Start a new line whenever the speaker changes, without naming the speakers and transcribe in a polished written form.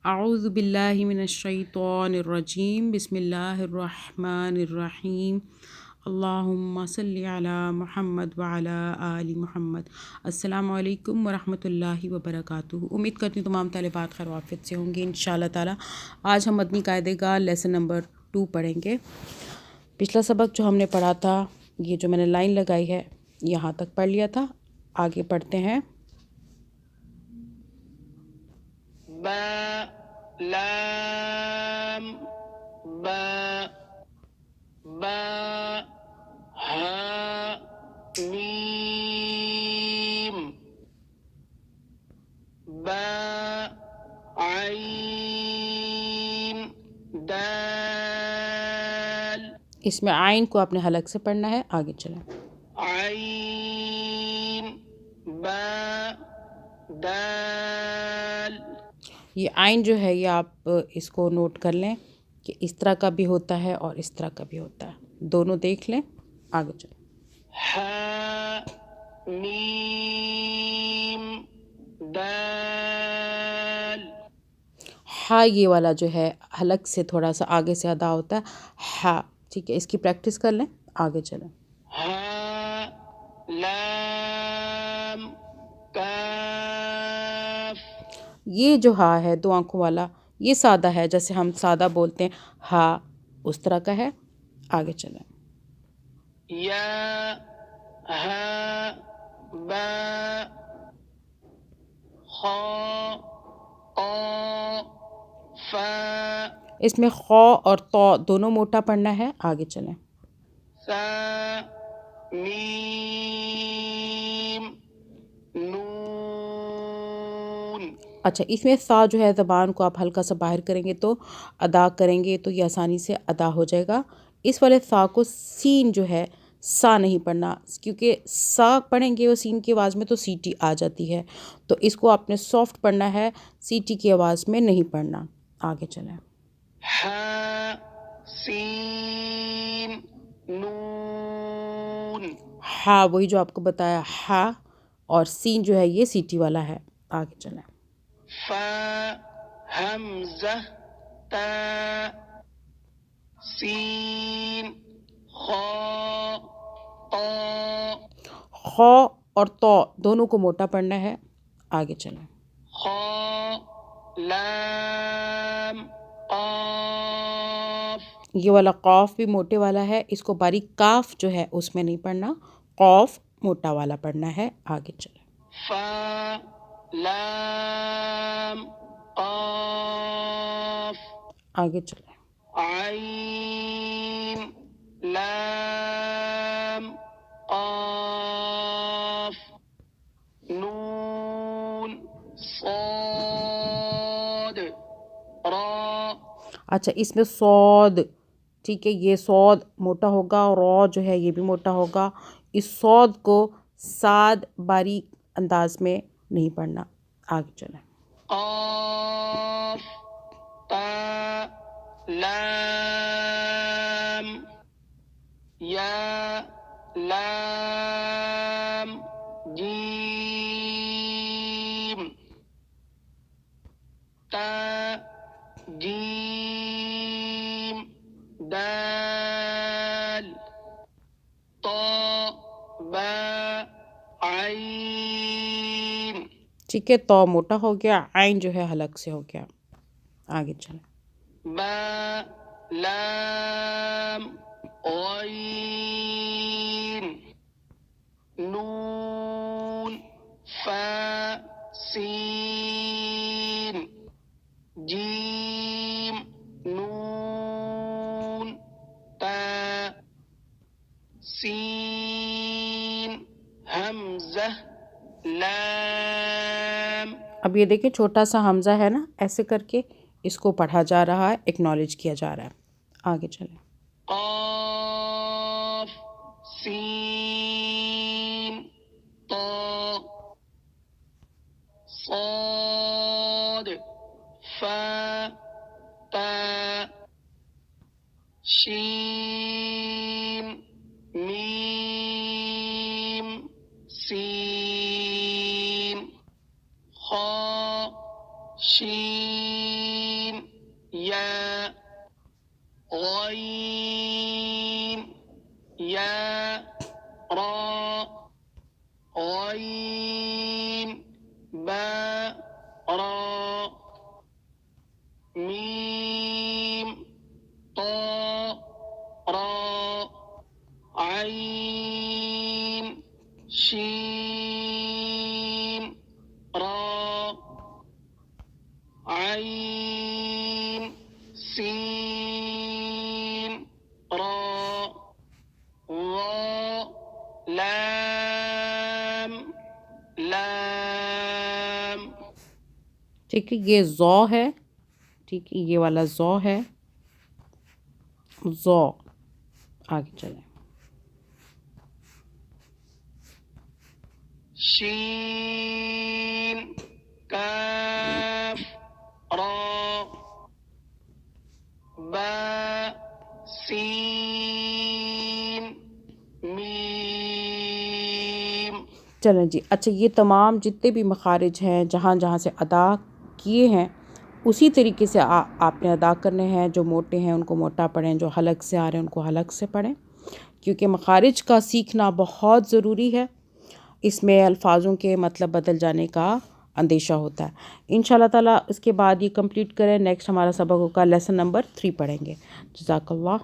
اعوذ باللہ من الشیطان الرجیم بسم اللہ الرحمن الرحیم اللہم صلی علی محمد وعلی آل محمد۔ السلام علیکم ورحمۃ اللہ وبرکاتہ۔ امید کرتی ہوں تمام طالبات خیر وافیت سے ہوں گی انشاءاللہ تعالی۔ آج ہم مدنی قاعدے کا لیسن نمبر 2 پڑھیں گے۔ پچھلا سبق جو ہم نے پڑھا تھا، یہ جو میں نے لائن لگائی ہے یہاں تک پڑھ لیا تھا۔ آگے پڑھتے ہیں۔
با لام با با ہا میم با عین دال۔
اس میں عین کو آپ نے حلق سے پڑھنا ہے۔ آگے چلیں۔
عین با دال۔
یہ عین جو ہے یہ آپ اس کو نوٹ کر لیں کہ اس طرح کا بھی ہوتا ہے اور اس طرح کا بھی ہوتا ہے، دونوں دیکھ لیں۔ آگے چلیں۔
ہا میم دال۔
ہا یہ والا جو ہے حلق سے تھوڑا سا آگے سے ادا ہوتا ہے، ہا، ٹھیک ہے، اس کی پریکٹس کر لیں۔ آگے چلیں۔
ہا لام کاف۔
یہ جو ہا ہے دو آنکھوں والا، یہ سادہ ہے، جیسے ہم سادہ بولتے ہیں ہا، اس طرح کا ہے۔ آگے چلیں۔
یا ہا با خا قا فا۔
اس میں خو اور تو دونوں موٹا پڑھنا ہے۔ آگے چلیں۔
سا میم نون۔
اچھا، اس میں سا جو ہے زبان کو آپ ہلکا سا باہر کریں گے تو ادا کریں گے تو یہ آسانی سے ادا ہو جائے گا۔ اس والے سا کو سین جو ہے سا نہیں پڑھنا، کیونکہ سا پڑھیں گے وہ سین کی آواز میں تو سیٹی آ جاتی ہے، تو اس کو آپ نے سافٹ پڑھنا ہے، سیٹی کی آواز میں نہیں پڑھنا۔ آگے چلیں۔
ہا سین نون۔
ہا وہی جو آپ کو بتایا ہا، اور سین جو ہے یہ سیٹی والا ہے۔ آگے چلیں۔
فا حمزہ تا سین خا قا۔
خو اور تو دونوں کو موٹا پڑھنا ہے۔ آگے چلیں۔
خا لام قاف۔
یہ والا قاف بھی موٹے والا ہے، اس کو باریک کاف جو ہے اس میں نہیں پڑھنا، قاف موٹا والا پڑھنا ہے۔ آگے چلیں۔
فا لام قاف۔
آگے چلیں۔
عین لام قاف نون صاد را۔
اچھا، اس میں صاد، ٹھیک ہے، یہ صاد موٹا ہوگا اور را جو ہے یہ بھی موٹا ہوگا۔ اس صاد کو ساد باریک انداز میں نہیں پڑھنا۔ آگے چلیں۔
قاف تا لام یا لام جیم تا جیم دال طا با عین۔
ٹھیک ہے، تو موٹا ہو گیا، عین جو ہے حلق سے ہو گیا۔ آگے چلیں۔
با لام غین نون فا سین جیم نون تا سین حمزہ لام۔
اب یہ دیکھیں چھوٹا سا حمزہ ہے نا، ایسے کر کے اس کو پڑھا جا رہا ہے، ایکنالج کیا جا رہا ہے۔ آگے چلیں۔
قاف سین طا صاد فا تا شین میم سین خا شين يا غين يا را غين با را ميم طا را عين شين را عين سين را ظا لام لام.
ٹھیک ہے، یہ زو ہے، ٹھیک ہے، یہ والا زو ہے، زو. آگے چلیں.
شين كاف را با سين ميم.
چلیں جی. اچھا، یہ تمام جتنے بھی مخارج ہیں جہاں جہاں سے ادا کیے ہیں اسی طریقے سے آپ نے ادا کرنے ہیں. جو موٹے ہیں ان کو موٹا پڑھیں، جو حلق سے آ رہے ہیں ان کو حلق سے پڑھیں، کیونکہ مخارج کا سیکھنا بہت ضروری ہے. اس میں الفاظوں کے مطلب بدل جانے کا اندیشہ ہوتا ہے. انشاءاللہ تعالیٰ اس کے بعد یہ کمپلیٹ کریں. نیکسٹ ہمارا سبق ہوگا لیسن نمبر 3 پڑھیں گے. جزاک اللہ.